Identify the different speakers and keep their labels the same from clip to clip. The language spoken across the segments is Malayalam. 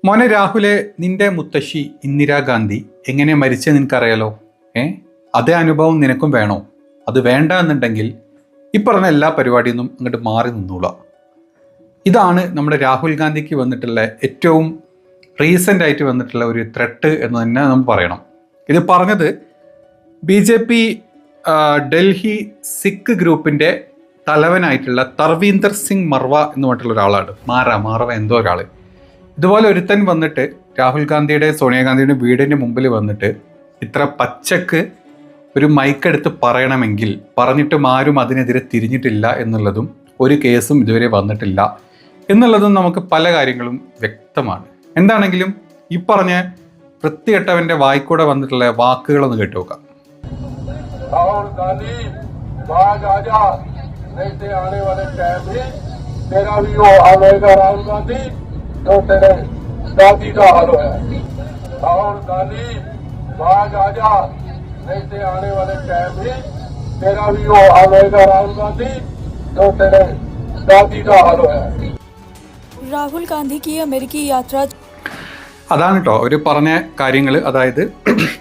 Speaker 1: മോനെ രാഹുലെ, നിന്റെ മുത്തശ്ശി ഇന്ദിരാഗാന്ധി എങ്ങനെ മരിച്ചത് നിനക്കറിയാലോ? അതേ അനുഭവം നിനക്കും വേണോ? അത് വേണ്ട എന്നുണ്ടെങ്കിൽ ഈ പറഞ്ഞ എല്ലാ പരിപാടിയൊന്നും അങ്ങോട്ട് മാറി നിന്നോളാം. ഇതാണ് നമ്മുടെ രാഹുൽ ഗാന്ധിക്ക് വന്നിട്ടുള്ള ഏറ്റവും റീസെൻ്റ് ആയിട്ട് വന്നിട്ടുള്ള ഒരു ത്രെട്ട് എന്ന് തന്നെ നമ്മൾ പറയണം. ഇത് പറഞ്ഞത് BJP ഡൽഹി സിഖ് ഗ്രൂപ്പിൻ്റെ തലവനായിട്ടുള്ള തർവീന്ദർ സിംഗ് മർവ എന്ന് പറഞ്ഞിട്ടുള്ള ഒരാളാണ്. മാറവ എന്തോ ഒരാൾ. ഇതുപോലെ ഒരുത്തൻ വന്നിട്ട് രാഹുൽ ഗാന്ധിയുടെ സോണിയാഗാന്ധിയുടെ വീടിൻ്റെ മുമ്പിൽ വന്നിട്ട് ഇത്ര പച്ചക്ക് ഒരു മൈക്കെടുത്ത് പറയണമെങ്കിൽ പറഞ്ഞിട്ടും ആരും അതിനെതിരെ തിരിഞ്ഞിട്ടില്ല എന്നുള്ളതും ഒരു കേസും ഇതുവരെ വന്നിട്ടില്ല എന്നുള്ളതും നമുക്ക് പല കാര്യങ്ങളും വ്യക്തമാണ്. എന്താണെങ്കിലും ഈ പറഞ്ഞ വൃത്തികെട്ടവൻ്റെ വായിക്കൂടെ വന്നിട്ടുള്ള വാക്കുകളൊന്ന് കേട്ടു നോക്കാം.
Speaker 2: दादी का हाल है। राहुल गांधी बाज आजा, नहीं से आने वाले टाइम में तेरा भी वो हाल होगा राहुल गांधी, तो तेरे दादी का हाल है।
Speaker 3: രാഹുൽ ഗാന്ധി की अमेरिकी यात्रा
Speaker 1: അതാണ് കേട്ടോ അവർ പറഞ്ഞ കാര്യങ്ങൾ. അതായത്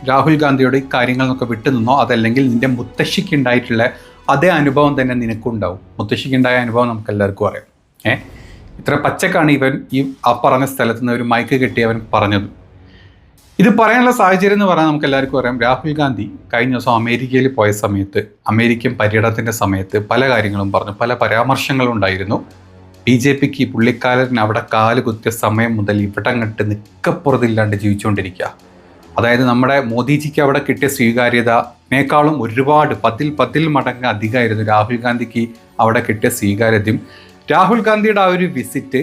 Speaker 1: രാഹുൽ ഗാന്ധിയുടെ കാര്യങ്ങൾ എന്നൊക്കെ വിട്ടു നിന്നോ, അതല്ലെങ്കിൽ നിന്റെ മുത്തശ്ശിക്ക് ഉണ്ടായിട്ടുള്ള അതേ അനുഭവം തന്നെ നിനക്കുണ്ടാവും. മുത്തശ്ശിക്കുണ്ടായ അനുഭവം നമുക്ക് എല്ലാവർക്കും അറിയാം. ഇത്ര പച്ചക്കാണ് ഇവൻ ആ പറഞ്ഞ സ്ഥലത്ത് നിന്ന് ഒരു മൈക്ക് കെട്ടി അവൻ പറഞ്ഞത്. ഇത് പറയാനുള്ള സാഹചര്യം എന്ന് പറഞ്ഞാൽ നമുക്ക് എല്ലാവർക്കും അറിയാം. രാഹുൽ ഗാന്ധി കഴിഞ്ഞ ദിവസം അമേരിക്കയിൽ പോയ സമയത്ത്, അമേരിക്കൻ പര്യടനത്തിൻ്റെ സമയത്ത് പല കാര്യങ്ങളും പറഞ്ഞു, പല പരാമർശങ്ങളും ഉണ്ടായിരുന്നു. BJPക്ക് പുള്ളിക്കാരൻ അവിടെ കാല് കുത്തിയ സമയം മുതൽ ഇവിടെ അങ്ങോട്ട് നിക്കപ്പുറത്തില്ലാണ്ട് ജീവിച്ചുകൊണ്ടിരിക്കുക. അതായത് നമ്മുടെ മോദിജിക്ക് അവിടെ കിട്ടിയ സ്വീകാര്യതയേക്കാളും ഒരുപാട് പത്തിൽ മടങ്ങ് അധികമായിരുന്നു രാഹുൽ ഗാന്ധിക്ക് അവിടെ കിട്ടിയ സ്വീകാര്യതയും. രാഹുൽ ഗാന്ധിയുടെ ആ ഒരു വിസിറ്റ്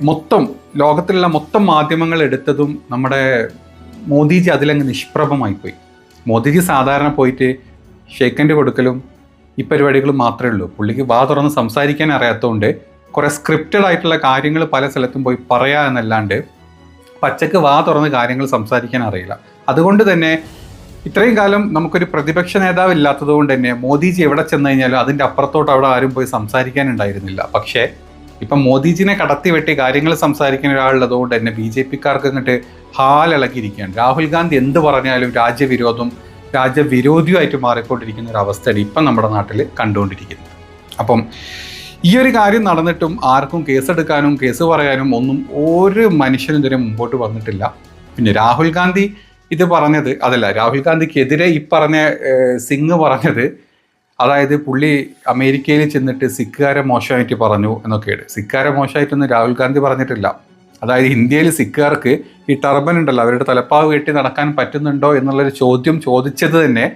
Speaker 1: മൊത്തം ലോകത്തിലുള്ള മൊത്തം മാധ്യമങ്ങൾ എടുത്തതും നമ്മുടെ മോദിജി അതിലങ്ങ് നിഷ്പ്രഭമായിപ്പോയി. മോദിജി സാധാരണ പോയിട്ട് ഷേക്കൻഡ് കൊടുക്കലും ഈ പരിപാടികളും മാത്രമേ ഉള്ളൂ. പുള്ളിക്ക് വാ തുറന്ന് സംസാരിക്കാൻ അറിയാത്തതുകൊണ്ട് കുറേ സ്ക്രിപ്റ്റഡ് ആയിട്ടുള്ള കാര്യങ്ങൾ പല സ്ഥലത്തും പോയി പറയാ എന്നല്ലാണ്ട് പച്ചക്ക് വാ തുറന്ന് കാര്യങ്ങൾ സംസാരിക്കാൻ അറിയില്ല. അതുകൊണ്ട് തന്നെ ഇത്രയും കാലം നമുക്കൊരു പ്രതിപക്ഷ നേതാവ് ഇല്ലാത്തത് കൊണ്ട് തന്നെ മോദിജി എവിടെ ചെന്ന് കഴിഞ്ഞാലും അതിൻ്റെ അപ്പുറത്തോട്ട് അവിടെ ആരും പോയി സംസാരിക്കാനുണ്ടായിരുന്നില്ല. പക്ഷേ ഇപ്പം മോദിജിനെ കടത്തി വെട്ടി കാര്യങ്ങൾ സംസാരിക്കുന്ന ഒരാളുള്ളതുകൊണ്ട് തന്നെ BJPക്കാർക്ക് അങ്ങോട്ട് ഹാലിളകിയിരിക്കുകയാണ്. രാഹുൽ ഗാന്ധി എന്ത് പറഞ്ഞാലും രാജ്യവിരോധിയുമായിട്ട് മാറിക്കൊണ്ടിരിക്കുന്ന ഒരു അവസ്ഥയാണ് ഇപ്പം നമ്മുടെ നാട്ടിൽ കണ്ടുകൊണ്ടിരിക്കുന്നത്. അപ്പം ഈ ഒരു കാര്യം നടന്നിട്ടും ആർക്കും കേസെടുക്കാനും കേസ് പറയാനും ഒന്നും ഒരു മനുഷ്യനും ഇതുവരെ മുമ്പോട്ട് വന്നിട്ടില്ല. പിന്നെ രാഹുൽ ഗാന്ധി ഇത് പറഞ്ഞത് അതല്ല, രാഹുൽ ഗാന്ധിക്കെതിരെ ഈ പറഞ്ഞ സിംഗ് പറഞ്ഞത്, അതായത് പുള്ളി അമേരിക്കയിൽ ചെന്നിട്ട് സിഖുകാരെ മോശമായിട്ട് പറഞ്ഞു എന്നൊക്കെയാണ്. സിഖുകാരെ മോശമായിട്ടൊന്നും രാഹുൽ ഗാന്ധി പറഞ്ഞിട്ടില്ല. അതായത് ഇന്ത്യയിൽ സിഖുകാർക്ക് ഈ ടർബൻ ഉണ്ടല്ലോ, അവരുടെ തലപ്പാവ് കെട്ടി നടക്കാൻ പറ്റുന്നുണ്ടോ എന്നുള്ളൊരു ചോദ്യം ചോദിച്ചത് തന്നെ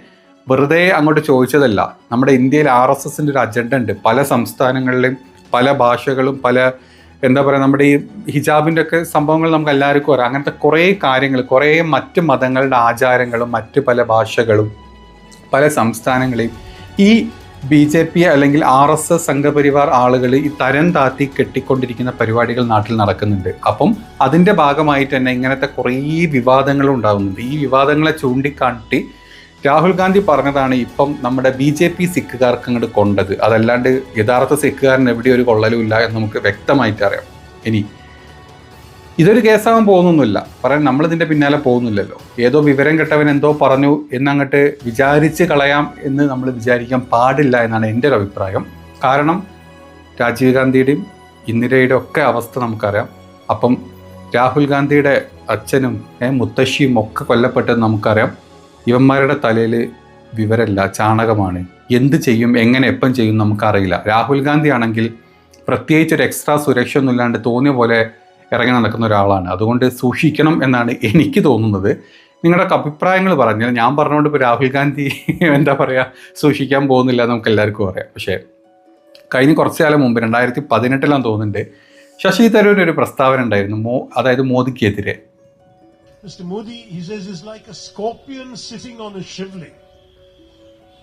Speaker 1: വെറുതെ അങ്ങോട്ട് ചോദിച്ചതല്ല. നമ്മുടെ ഇന്ത്യയിൽ RSSൻ്റെ ഒരു അജണ്ട ഉണ്ട്. പല സംസ്ഥാനങ്ങളിലും പല ഭാഷകളും പല എന്താ പറയുക, നമ്മുടെ ഈ ഹിജാബിൻ്റെ ഒക്കെ സംഭവങ്ങൾ നമുക്ക് എല്ലാവർക്കും അറിയാം. അങ്ങനത്തെ കുറേ കാര്യങ്ങൾ, കുറേ മറ്റ് മതങ്ങളുടെ ആചാരങ്ങളും മറ്റ് പല ഭാഷകളും പല സംസ്ഥാനങ്ങളെയും ഈ BJP അല്ലെങ്കിൽ RSS സംഘപരിവാർ ആളുകൾ ഈ തരം താത്തി കെട്ടിക്കൊണ്ടിരിക്കുന്ന പരിപാടികൾ നാട്ടിൽ നടക്കുന്നുണ്ട്. അപ്പം അതിൻ്റെ ഭാഗമായിട്ട് തന്നെ ഇങ്ങനത്തെ കുറേ വിവാദങ്ങളും ഉണ്ടാകുന്നുണ്ട്. ഈ വിവാദങ്ങളെ ചൂണ്ടിക്കാട്ടി രാഹുൽ ഗാന്ധി പറഞ്ഞതാണ് ഇപ്പം നമ്മുടെ BJP സിഖുകാർക്ക് അങ്ങോട്ട് കൊണ്ടത്. അതല്ലാണ്ട് യഥാർത്ഥ സിഖുകാരന് എവിടെ ഒരു കൊള്ളലുമില്ല എന്ന് നമുക്ക് വ്യക്തമായിട്ട് അറിയാം. ഇനി ഇതൊരു കേസാവാൻ പോകുന്നൊന്നുമില്ല, പറയാൻ നമ്മളിതിൻ്റെ പിന്നാലെ പോകുന്നില്ലല്ലോ. ഏതോ വിവരം കെട്ടവൻ എന്തോ പറഞ്ഞു എന്നങ്ങോട്ട് വിചാരിച്ച് കളയാം എന്ന് നമ്മൾ വിചാരിക്കാൻ പാടില്ല എന്നാണ് എൻ്റെ ഒരു അഭിപ്രായം. കാരണം രാജീവ് ഗാന്ധിയുടെയും ഇന്ദിരയുടെ ഒക്കെ അവസ്ഥ നമുക്കറിയാം. അപ്പം രാഹുൽ ഗാന്ധിയുടെ അച്ഛനും മുത്തശ്ശിയും ഒക്കെ കൊല്ലപ്പെട്ടത് നമുക്കറിയാം. ഇവന്മാരുടെ തലയിൽ വിവരമില്ല, ചാണകമാണ്. എന്ത് ചെയ്യും, എങ്ങനെ, എപ്പം ചെയ്യും നമുക്കറിയില്ല. രാഹുൽ ഗാന്ധി ആണെങ്കിൽ പ്രത്യേകിച്ച് ഒരു എക്സ്ട്രാ സുരക്ഷ ഒന്നും ഇല്ലാണ്ട് തോന്നിയ പോലെ ഇറങ്ങി നടക്കുന്ന ഒരാളാണ്. അതുകൊണ്ട് സൂക്ഷിക്കണം എന്നാണ് എനിക്ക് തോന്നുന്നത്. നിങ്ങളുടെ അഭിപ്രായങ്ങൾ പറഞ്ഞാൽ, ഞാൻ പറഞ്ഞുകൊണ്ട് ഇപ്പോൾ രാഹുൽ ഗാന്ധി എന്താ പറയുക സൂക്ഷിക്കാൻ പോകുന്നില്ല നമുക്ക് എല്ലാവർക്കും അറിയാം. പക്ഷേ കഴിഞ്ഞ കുറച്ച് കാലം മുമ്പ് 2018 തോന്നുന്നുണ്ട്, ശശി തരൂരിന് ഒരു പ്രസ്താവന ഉണ്ടായിരുന്നു, അതായത് മോദിക്കെതിരെ.
Speaker 4: Mr. Modi, he says, is like a scorpion sitting on a shivling.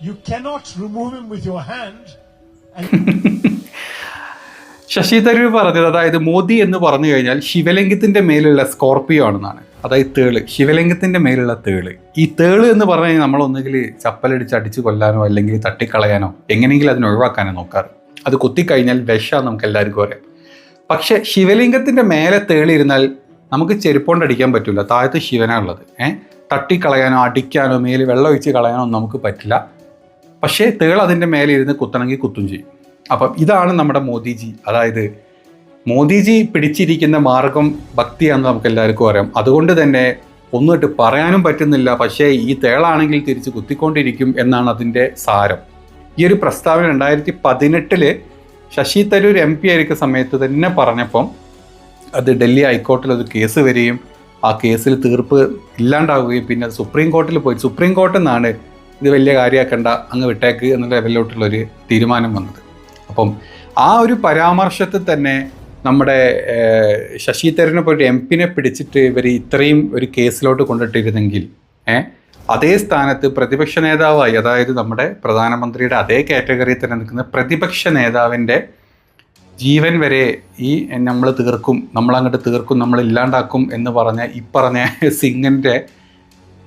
Speaker 4: You cannot remove him with your hand.
Speaker 1: Sasi Tharoor പറഞ്ഞത്, അതായത് മോദി എന്ന് പറഞ്ഞു കഴിഞ്ഞാൽ ശിവലിംഗത്തിൻ്റെ മേലുള്ള സ്കോർപ്പിയോ ആണെന്നാണ്. അതായത് തേള്, ശിവലിംഗത്തിൻ്റെ മേലുള്ള തേള്. ഈ തേള് എന്ന് പറഞ്ഞു കഴിഞ്ഞാൽ നമ്മളൊന്നുകിൽ ചപ്പലടിച്ച് അടിച്ച് കൊല്ലാനോ അല്ലെങ്കിൽ തട്ടിക്കളയാനോ എങ്ങനെയെങ്കിലും അതിനെ ഒഴിവാക്കാനോ നോക്കാറ്. അത് കുത്തിക്കഴിഞ്ഞാൽ വിഷമാണ് നമുക്ക് എല്ലാവർക്കും അറിയാം. പക്ഷെ ശിവലിംഗത്തിൻ്റെ മേലെ തേളിയിരുന്നാൽ നമുക്ക് ചെരുപ്പോണ്ട് അടിക്കാൻ പറ്റില്ല, താഴത്ത് ശിവനാണുള്ളത്. തട്ടിക്കളയാനോ അടിക്കാനോ മേല് വെള്ളം ഒഴിച്ച് കളയാനോ ഒന്നും നമുക്ക് പറ്റില്ല. പക്ഷേ തേൾ അതിൻ്റെ മേലെ ഇരുന്ന് കുത്തണമെങ്കിൽ കുത്തും ചെയ്യും. അപ്പം ഇതാണ് നമ്മുടെ മോദിജി. അതായത് മോദിജി പിടിച്ചിരിക്കുന്ന മാർഗം ഭക്തിയാണെന്ന് നമുക്ക് എല്ലാവർക്കും അറിയാം. അതുകൊണ്ട് തന്നെ ഒന്നിട്ട് പറയാനും പറ്റുന്നില്ല. പക്ഷേ ഈ തേളാണെങ്കിൽ തിരിച്ച് കുത്തിക്കൊണ്ടിരിക്കും എന്നാണ് അതിൻ്റെ സാരം. ഈ ഒരു പ്രസ്താവന 2018 ശശി തരൂർ MP ആയിരിക്കുന്ന സമയത്ത് തന്നെ പറഞ്ഞപ്പം അത് ഡൽഹി ഹൈക്കോർട്ടിൽ ഒരു കേസ് വരികയും ആ കേസിൽ തീർപ്പ് ഇല്ലാണ്ടാവുകയും പിന്നെ സുപ്രീം കോർട്ടിൽ പോയി സുപ്രീം കോർട്ടിൽ നിന്നാണ് ഇത് വലിയ കാര്യമാക്കണ്ട അങ്ങ് വിട്ടേക്ക് എന്നുള്ള ലെവലിലോട്ടുള്ളൊരു തീരുമാനം വന്നത്. അപ്പം ആ ഒരു പരാമർശത്തിൽ തന്നെ നമ്മുടെ ശശി തരൂരിനെ പോയിട്ട് MP പിടിച്ചിട്ട് ഇവർ ഇത്രയും ഒരു കേസിലോട്ട് കൊണ്ടിട്ടിരുന്നെങ്കിൽ അതേ സ്ഥാനത്ത് പ്രതിപക്ഷ നേതാവായി, അതായത് നമ്മുടെ പ്രധാനമന്ത്രിയുടെ അതേ കാറ്റഗറിയിൽ തന്നെ നിൽക്കുന്ന പ്രതിപക്ഷ നേതാവിൻ്റെ ജീവൻ വരെ ഈ നമ്മൾ തീർക്കും, നമ്മളങ്ങോട്ട് തീർക്കും, നമ്മൾ ഇല്ലാണ്ടാക്കും എന്ന് പറഞ്ഞ ഈ പറഞ്ഞ സിംഗിൻ്റെ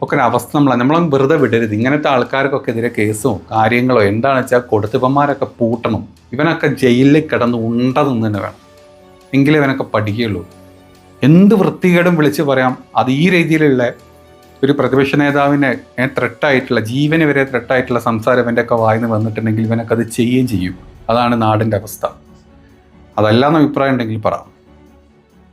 Speaker 1: ഒക്കെ ഒരു അവസ്ഥ നമ്മളങ്ങ് വെറുതെ വിടരുത്. ഇങ്ങനത്തെ ആൾക്കാർക്കൊക്കെ എതിരെ കേസോ കാര്യങ്ങളോ എന്താണെന്ന് വെച്ചാൽ കൊടുത്തിപ്പന്മാരൊക്കെ പൂട്ടണം. ഇവനൊക്കെ ജയിലിൽ കിടന്ന് ഉണ്ട നിന്ന് തന്നെ വേണം, എങ്കിലേ ഇവനൊക്കെ പഠിക്കുകയുള്ളൂ. എന്ത് വൃത്തികേടും വിളിച്ച് പറയാം. അത് ഈ രീതിയിലുള്ള ഒരു പ്രതിപക്ഷ നേതാവിനെ ത്രെട്ടായിട്ടുള്ള ജീവന് വരെ ത്രെട്ടായിട്ടുള്ള സംസാരം ഇവൻ്റെയൊക്കെ വായിന്ന് വന്നിട്ടുണ്ടെങ്കിൽ ഇവനൊക്കെ അത് ചെയ്യുകയും ചെയ്യും. അതാണ് നാടിൻ്റെ അവസ്ഥ. അതല്ലാന്ന് അഭിപ്രായം ഉണ്ടെങ്കിൽ പറ.